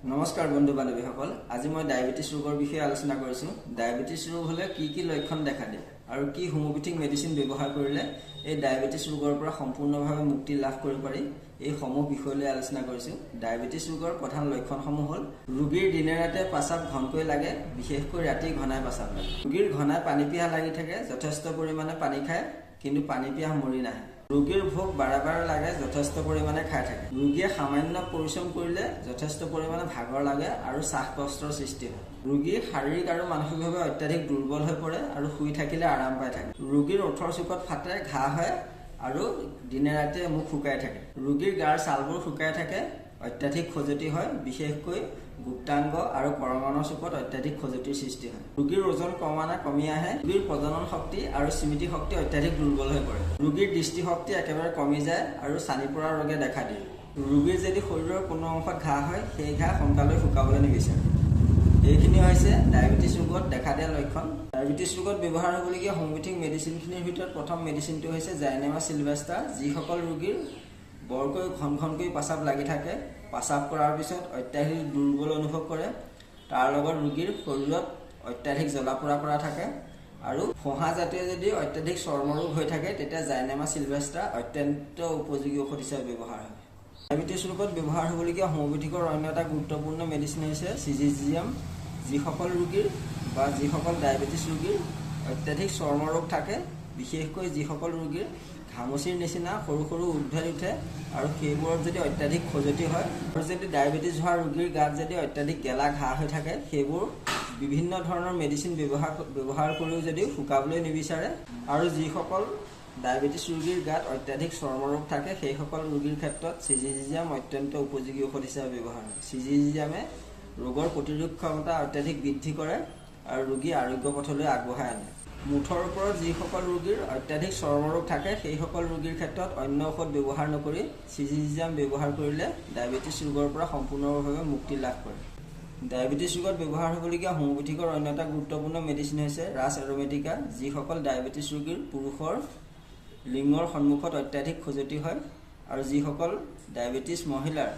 নমস্কাৰ বন্ধু বান্ধৱীসকল, আজি মই ডায়াবেটিছ ৰোগৰ বিষয়ে আলোচনা কৰিছোঁ। ডায়াবেটিছ ৰোগ হ'লে কি লক্ষণ দেখা দিয়ে আৰু কি হোমিওপেথিক মেডিচিন ব্যৱহাৰ কৰিলে এই ডায়াবেটিছ ৰোগৰ পৰা সম্পূৰ্ণভাৱে মুক্তি লাভ কৰিব পাৰি, এই সমূহ বিষয় লৈ আলোচনা কৰিছোঁ। ডায়াবেটিছ ৰোগৰ প্ৰধান লক্ষণসমূহ হ'ল ৰোগীৰ দিনে ৰাতে পাচাব ঘনকৈ লাগে, বিশেষকৈ ৰাতি ঘনাই পাচাব লাগে। ৰোগীৰ ঘনাই পানী পিয়াহ লাগি থাকে, যথেষ্ট পৰিমাণে পানী খায় কিন্তু পানী পিয়াহ মৰি নাহে। ৰোগীৰ ভোক বাৰে লাগে, যথেষ্ট পৰিমাণে খাই থাকে। ৰোগীয়ে সামান্য পৰিশ্ৰম কৰিলে যথেষ্ট পৰিমাণে ভাগৰ লাগে আৰু শ্বাসকষ্টৰ সৃষ্টি হয়। ৰোগী শাৰীৰিক আৰু মানসিকভাৱে অত্যাধিক দুৰ্বল হৈ পৰে আৰু শুই থাকিলে আৰাম পাই থাকে। ৰোগীৰ ওঠৰ চুকত ফাটে, ঘাঁ হয় আৰু দিনে ৰাতিয়ে মুখ শুকাই থাকে। ৰোগীৰ গাৰ ছালবোৰ শুকাই থাকে, অত্যাধিক খজুৱতি হয়, বিশেষকৈ গুপ্তাংগ আৰু কৰঙণৰ চুকত অত্যাধিক খজুৱতিৰ সৃষ্টি হয়। ৰোগীৰ ওজন ক্ৰমান্বয়ে কমি আহে। ৰোগীৰ প্ৰজনন শক্তি আৰু স্মৃতি শক্তি অত্যাধিক দুৰ্বল হৈ পৰে। ৰোগীৰ দৃষ্টিশক্তি একেবাৰে কমি যায় আৰু চানি পৰা ৰোগে দেখা দিয়ে। ৰোগীৰ যদি শৰীৰৰ কোনো অংশত ঘাঁ হয়, সেই ঘাঁ সোনকালে শুকাবলৈ নিবিচাৰে। এইখিনি হৈছে ডায়েবেটিছ ৰোগত দেখা দিয়া লক্ষণ। ডায়েবেটিছ ৰোগত ব্যৱহাৰ হ'বলগীয়া হোমিওপেথিক মেডিচিনখিনিৰ ভিতৰত প্ৰথম মেডিচিনটো হৈছে জাইনেমা চিলভেষ্টা। যিসকল ৰোগীৰ বৰকৈ ঘনকৈ পাচাব লাগি থাকে, পাচাব কৰাৰ পিছত অত্যাধিক দুৰ্বল অনুভৱ কৰে, তাৰ লগত ৰোগীৰ শৰীৰত অত্যাধিক জ্বলা পোৰা কৰা থাকে আৰু ফোঁহা জাতীয় যদি অত্যাধিক চৰ্মৰোগ হৈ থাকে, তেতিয়া জাইনেমা চিলভেষ্টা অত্যন্ত উপযোগী ঔষধ হিচাপে ব্যৱহাৰ হয়। ডায়েবেটিছ ৰোগত ব্যৱহাৰ হ'বলগীয়া হোমিওপেথিকৰ অন্য এটা গুৰুত্বপূৰ্ণ মেডিচিন হৈছে চিজিজিয়াম। যিসকল ৰোগীৰ বা যিসকল ডায়েবেটিছ ৰোগীৰ অত্যাধিক চৰ্মৰোগ থাকে, বিশেষকৈ যিসকল ৰোগীৰ ঘামচিৰ নিচিনা সৰু উদ্ভিদ উঠে আৰু সেইবোৰত যদি অত্যাধিক খজুৱতি হয় আৰু যদি ডায়েবেটিছ হোৱা ৰোগীৰ গাত যদি অত্যাধিক গেলা ঘাঁ হৈ থাকে, সেইবোৰ বিভিন্ন ধৰণৰ মেডিচিন ব্যৱহাৰ কৰিও যদি শুকাবলৈ নিবিচাৰে আৰু যিসকল ডায়েবেটিছ ৰোগীৰ গাত অত্যাধিক চৰ্মৰোগ থাকে, সেইসকল ৰোগীৰ ক্ষেত্ৰত চিজিজিয়াম অত্যন্ত উপযোগী ঔষধ হিচাপে ব্যৱহাৰ হয়। চিজিজিয়ামে ৰোগৰ প্ৰতিৰোধ ক্ষমতা অত্যাধিক বৃদ্ধি কৰে আৰু ৰোগী আৰোগ্য পথলৈ আগবঢ়াই আনে। মুঠৰ ওপৰত যিসকল ৰোগীৰ অত্যাধিক চৰ্মৰোগ থাকে, সেইসকল ৰোগীৰ ক্ষেত্ৰত অন্য ঔষধ ব্যৱহাৰ নকৰি চিজিজিয়াম ব্যৱহাৰ কৰিলে ডায়েবেটিছ ৰোগৰ পৰা সম্পূৰ্ণভাৱে মুক্তি লাভ কৰে। ডায়েবেটিছ ৰোগত ব্যৱহাৰ হ'বলগীয়া হোমিওপেথিকৰ অন্য এটা গুৰুত্বপূৰ্ণ মেডিচিন হৈছে ৰাছ এৰোমেটিকা। যিসকল ডায়েবেটিছ ৰোগীৰ পুৰুষৰ লিংগৰ সন্মুখত অত্যাধিক খজুৱতি হয় আৰু যিসকল ডায়েবেটিছ মহিলাৰ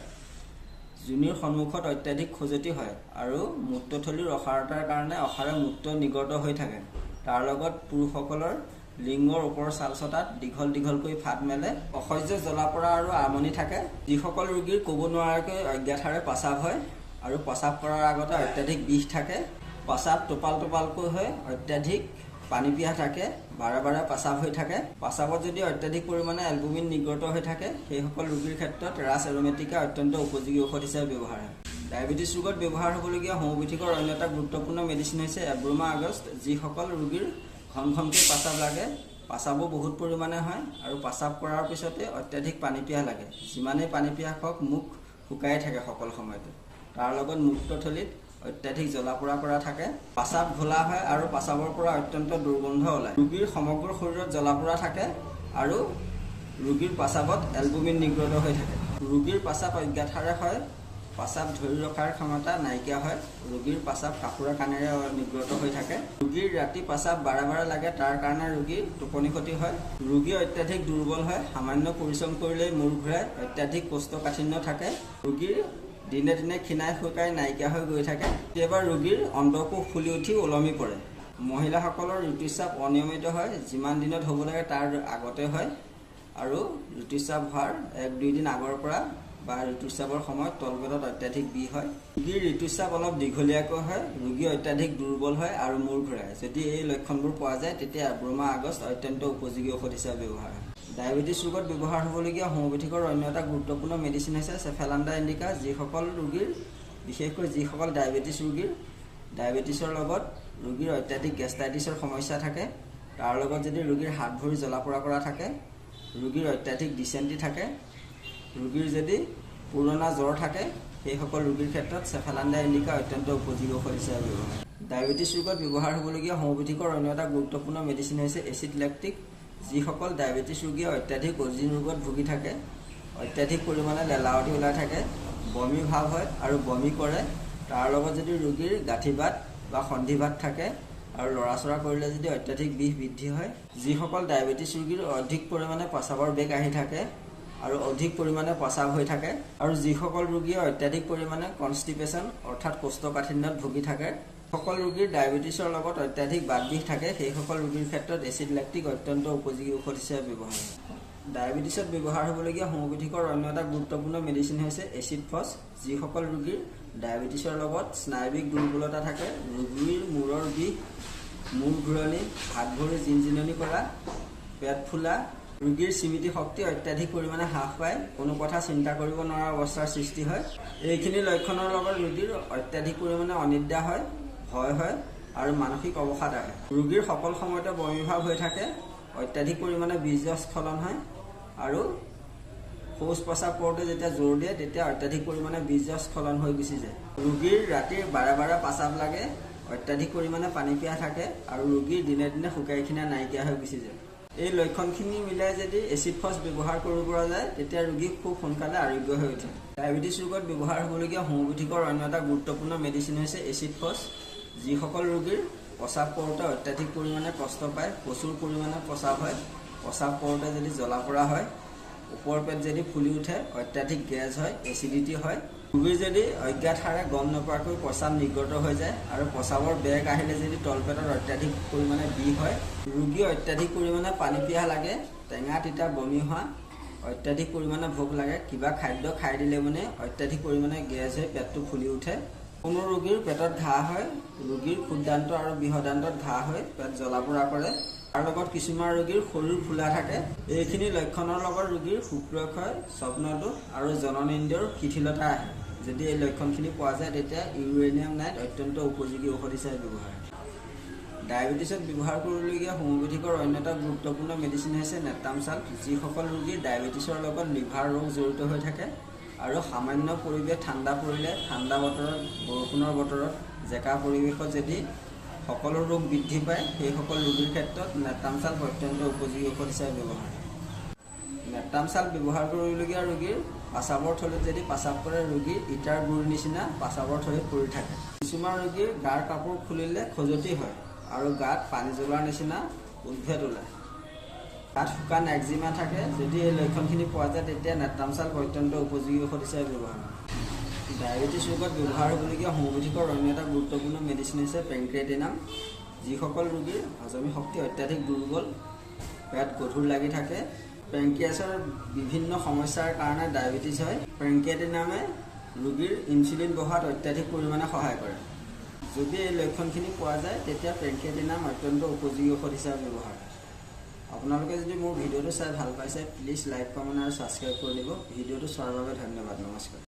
যোনিৰ সন্মুখত অত্যাধিক খজুৱতি হয় আৰু মূত্ৰথলীৰ অসাৰতাৰ কাৰণে অসাৰে মূত্ৰ নিগত হৈ থাকে, তাৰ লগত পুৰুষসকলৰ লিংগৰ ওপৰৰ ছালচটাত দীঘলকৈ ফাট মেলে, অসহ্য জ্বলা পোৰা আৰু আমনি থাকে। যিসকল ৰোগীৰ ক'ব নোৱাৰাকৈ অজ্ঞাতাৰে পাচাব হয় আৰু পাচাব কৰাৰ আগতে অত্যাধিক বিষ থাকে, পাচাব টোপালকৈ হয়, অত্যাধিক পানী পিয়াহ থাকে, বাৰে পাচাব হৈ থাকে, পাচাবত যদি অত্যাধিক পৰিমাণে এলবুমিন নিৰ্গত হৈ থাকে, সেইসকল ৰোগীৰ ক্ষেত্ৰত ৰাছ এৰোমেটিকা অত্যন্ত উপযোগী ঔষধ হিচাপে ব্যৱহাৰ হয়। ডায়েবেটিছ ৰোগত ব্যৱহাৰ হ'বলগীয়া হোমিওপেথিকৰ অন্য এটা গুৰুত্বপূৰ্ণ মেডিচিন হৈছে এব্ৰোমা আগষ্ট। যিসকল ৰোগীৰ ঘনকৈ পাচাব লাগে, পাচাবো বহুত পৰিমাণে হয় আৰু পাচাব কৰাৰ পিছতে অত্যাধিক পানী পিয়াহ লাগে। যিমানেই পানী পিয়াহ হওক, মুখ শুকাই থাকে সকলো সময়তে, তাৰ লগত মূত্ৰথলীত অত্যাধিক জ্বলা পোৰা কৰা থাকে, পাচাব ঘোলা হয় আৰু পাচাবৰ পৰা অত্যন্ত দুৰ্গন্ধ ওলায়। ৰোগীৰ সমগ্ৰ শৰীৰত জ্বলা পোৰা থাকে আৰু ৰোগীৰ পাচাবত এলবুমিন নিৰ্গত হৈ থাকে। ৰোগীৰ পাচাব অজ্ঞাতাৰে হয়, পাচাব ধৰি ৰখাৰ ক্ষমতা নাইকিয়া হয়, ৰোগীৰ পাচাব কাপোৰৰ কাণেৰে নিৰ্গত হৈ থাকে। ৰোগীৰ ৰাতি পাচাব বাৰে লাগে, তাৰ কাৰণে ৰোগীৰ টোপনি ক্ষতি হয়। ৰোগী অত্যাধিক দুৰ্বল হয়, সামান্য পৰিশ্ৰম কৰিলেই মূৰ ঘূৰাই, অত্যাধিক কোষ্ঠকাঠিন্য থাকে। ৰোগীৰ দিনে ক্ষীণাই শুকাই নাইকিয়া হৈ গৈ থাকে। কেতিয়াবা ৰোগীৰ অণ্ডকোষ ফুলি উঠি ওলমি পৰে। মহিলাসকলৰ ঋতুস্ৰাৱ অনিয়মিত হয়, যিমান দিনত হ'ব লাগে তাৰ আগতে হয় আৰু ঋতুস্ৰাৱ হোৱাৰ 1-2 দিন আগৰ পৰা বা ঋতুস্ৰাৱৰ সময়ত তলপেটত অত্যাধিক বিষ হয়। ৰোগীৰ ঋতুস্ৰাৱ অলপ দীঘলীয়াকৈ হয়, ৰোগী অত্যাধিক দুৰ্বল হয় আৰু মূৰ ঘূৰাই। যদি এই লক্ষণবোৰ পোৱা যায়, তেতিয়া এব্ৰোমা আগষ্ট অত্যন্ত উপযোগী ঔষধ হিচাপে ব্যৱহাৰ হয়। ডায়েবেটিছ ৰোগত ব্যৱহাৰ হ'বলগীয়া হোমিওপেথিকৰ অন্য এটা গুৰুত্বপূৰ্ণ মেডিচিন হৈছে চেফালাণ্ডা ইণ্ডিকা। যিসকল ৰোগীৰ, বিশেষকৈ যিসকল ডায়েবেটিছ ৰোগীৰ ডায়েবেটিছৰ লগত ৰোগীৰ অত্যাধিক গেষ্ট্ৰাইটিছৰ সমস্যা থাকে, তাৰ লগত যদি ৰোগীৰ হাত ভৰি জ্বলা পোৰা কৰা থাকে, ৰোগীৰ অত্যাধিক ডিচেণ্ট্ৰি থাকে, ৰোগীৰ যদি পুৰণা জ্বৰ থাকে, সেইসকল ৰোগীৰ ক্ষেত্ৰত চেফালাণ্ডা ইণ্ডিকা অত্যন্ত উপযোগী ঔষধ হিচাপে ব্যৱহাৰ হয়। ডায়েবেটিছ ৰোগত ব্যৱহাৰ হ'বলগীয়া হোমিওপেথিকৰ অন্য এটা গুৰুত্বপূৰ্ণ মেডিচিন হৈছে এচিড লেক্টিক। যিসকল ডায়েবেটিছ ৰোগীয়ে অত্যাধিক অজিন ৰোগত ভুগি থাকে, অত্যাধিক পৰিমাণে লেলাৱতি ওলাই থাকে, বমি ভাৱ হয় আৰু বমি কৰে, তাৰ লগত যদি ৰোগীৰ গাঁঠিবাত বা সন্ধিবাত থাকে আৰু লৰাচৰা কৰিলে যদি অত্যাধিক বিষ বৃদ্ধি হয়, যিসকল ডায়েবেটিছ ৰোগীৰ অধিক পৰিমাণে পাচাবৰ বেগ আহি থাকে, আৰু অধিক পৰিমাণে প্ৰস্ৰাৱ হৈ থাকে আৰু যিসকল ৰোগীয়ে অত্যাধিক পৰিমাণে কনষ্টিপেশ্যন অৰ্থাৎ কোষ্ঠকাঠিন্যত ভুগি থাকে সকল ৰোগীৰ ডায়েবেটিছৰ লগত অত্যাধিক বাত বিষ থাকে সেইসকল ৰোগীৰ ক্ষেত্ৰত এচিড লেক্টিক অত্যন্ত উপযোগী ঔষধ হিচাপে ব্যৱহাৰ হয় ডায়েবেটিছত ব্যৱহাৰ হ'বলগীয়া হোমিওপেথিকৰ অন্য এটা গুৰুত্বপূৰ্ণ মেডিচিন হৈছে এচিড ফছ যিসকল ৰোগীৰ ডায়েবেটিছৰ লগত স্নায়বিক দুৰ্বলতা থাকে ৰোগীৰ মূৰৰ বিষ মূৰ ঘূৰণি হাত ভৰি জিনজিননি কৰা পেট ফুলা ৰোগীৰ স্মৃতি শক্তি অত্যাধিক পৰিমাণে হ্ৰাস পায় কোনো কথা চিন্তা কৰিব নোৱাৰা অৱস্থাৰ সৃষ্টি হয় এইখিনি লক্ষণৰ লগত ৰোগীৰ অত্যাধিক পৰিমাণে অনিদ্ৰা হয় ভয় হয় আৰু মানসিক অৱসাদ আহে ৰোগীৰ সকলো সময়তে বমি ভাৱ হৈ থাকে অত্যাধিক পৰিমাণে বীৰ্যস্খলন হয় আৰু শৌচ প্ৰস্ৰাৱ কৰোঁতে যেতিয়া জোৰ দিয়ে তেতিয়া অত্যাধিক পৰিমাণে বীৰ্যস্খলন হৈ গুচি যায় ৰোগীৰ ৰাতিৰ বাৰে বাৰে প্ৰস্ৰাৱ লাগে অত্যাধিক পৰিমাণে পানী পিয়াহ থাকে আৰু ৰোগীৰ দিনে দিনে শুকাই খিনা নাইকিয়া হৈ গুচি যায় এই লক্ষণখিনি মিলাই যদি এচিড ফছ ব্যৱহাৰ কৰিব পৰা যায় তেতিয়া ৰোগী খুব সোনকালে আৰোগ্য হৈ উঠে ডায়েবেটিছ ৰোগত ব্যৱহাৰ হ'বলগীয়া হোমিওপেথিকৰ অন্য এটা গুৰুত্বপূৰ্ণ মেডিচিন হৈছে এচিড ফছ যিসকল ৰোগীৰ প্ৰস্ৰাৱ কৰোঁতে অত্যাধিক পৰিমাণে কষ্ট পায় প্ৰচুৰ পৰিমাণে প্ৰস্ৰাৱ হয় প্ৰস্ৰাৱ কৰোঁতে যদি জ্বলা পোৰা হয় ওপৰ পেট যদি ফুলি উঠে অত্যাধিক গেছ হয় এচিডিটি হয় ৰোগীৰ যদি অজ্ঞাত হাৰে গম নপৰাকৈ প্ৰস্ৰাৱ নিৰ্গত হৈ যায় আৰু প্ৰস্ৰাৱৰ বেগ আহিলে যদি তলপেটত অত্যাধিক পৰিমাণে বিষ হয় ৰোগী অত্যাধিক পৰিমাণে পানী পিয়াহ লাগে টেঙা তিতা বমি হোৱা অত্যাধিক পৰিমাণে ভোক লাগে কিবা খাদ্য খাই দিলে মানে অত্যাধিক পৰিমাণে গেছ হৈ পেটটো ফুলি উঠে কোনো ৰোগীৰ পেটত ঘাঁ হয় ৰোগীৰ ক্ষুদ্ৰান্ত আৰু বৃহদান্তত ঘাঁ হৈ পেট জ্বলা পোৰা কৰে তাৰ লগত কিছুমান ৰোগীৰ শৰীৰ ফুলা থাকে এইখিনি লক্ষণৰ লগত ৰোগীৰ শুক্ৰক্ষয় স্বপ্নদোষ আৰু জননেন্দ্ৰিয়ৰ শিথিলতা আহে যদি এই লক্ষণখিনি পোৱা যায় তেতিয়া ইউৰেনিয়াম নাইট অত্যন্ত উপযোগী ঔষধ হিচাপে ব্যৱহাৰ হয় ডায়েবেটিছত ব্যৱহাৰ কৰিবলগীয়া হোমিওপেথিকৰ অন্য এটা গুৰুত্বপূৰ্ণ মেডিচিন হৈছে নেট্ৰামচাল যিসকল ৰোগীৰ ডায়েবেটিছৰ লগত লিভাৰ ৰোগ জড়িত হৈ থাকে আৰু সামান্য পৰিৱেশ ঠাণ্ডা পৰিলে ঠাণ্ডা বতৰত বৰষুণৰ বতৰত জেকা পৰিৱেশত যদি সকলো ৰোগ বৃদ্ধি পায় সেইসকল ৰোগীৰ ক্ষেত্ৰত নেট্ৰামচাল অত্যন্ত উপযোগী ঔষধ হিচাপে ব্যৱহাৰ হয় নেট্ৰামচাল ব্যৱহাৰ কৰিবলগীয়া ৰোগীৰ প্ৰস্ৰাৱৰ থলীত যদি প্ৰস্ৰাৱ কৰে ৰোগীৰ ইটাৰ গুৰ নিচিনা প্ৰস্ৰাৱৰ থলীত পৰি থাকে কিছুমান ৰোগীৰ গাৰ কাপোৰ খুলিলে খজুৱতি হয় আৰু গাত পানী জ্বলাৰ নিচিনা উদ্ভেদ ওলায় গাত শুকান একজিমা থাকে যদি এই লক্ষণখিনি পোৱা যায় তেতিয়া নেট্ৰামচাল অত্যন্ত উপযোগী ঔষধ হিচাপে ব্যৱহাৰ হয় ডায়েবেটিছ ৰোগত ব্যৱহাৰ হ'বলগীয়া হোমিওপেথিকৰ অন্য এটা গুৰুত্বপূৰ্ণ মেডিচিন হৈছে পেনক্ৰিয়েটিনাম যিসকল ৰোগীৰ হজমী শক্তি অত্যাধিক দুৰ্বল পেট গধুৰ লাগি থাকে পেনক্ৰিয়াছৰ বিভিন্ন সমস্যাৰ কাৰণে ডায়েবেটিছ হয় পেনক্ৰিয়েটিনামে ৰোগীৰ ইনচুলিন বঢ়োৱাত অত্যাধিক পৰিমাণে সহায় কৰে যদি এই লক্ষণখিনি পোৱা যায় তেতিয়া পেনক্ৰিয়েটিনাম অত্যন্ত উপযোগী ঔষধ হিচাপে ব্যৱহাৰ হয় আপোনালোকে যদি মোৰ ভিডিঅ'টো চাই ভাল পাইছে প্লিজ লাইক কমেণ্ট আৰু ছাবস্ক্ৰাইব কৰি দিব ভিডিঅ'টো চোৱাৰ বাবে ধন্যবাদ নমস্কাৰ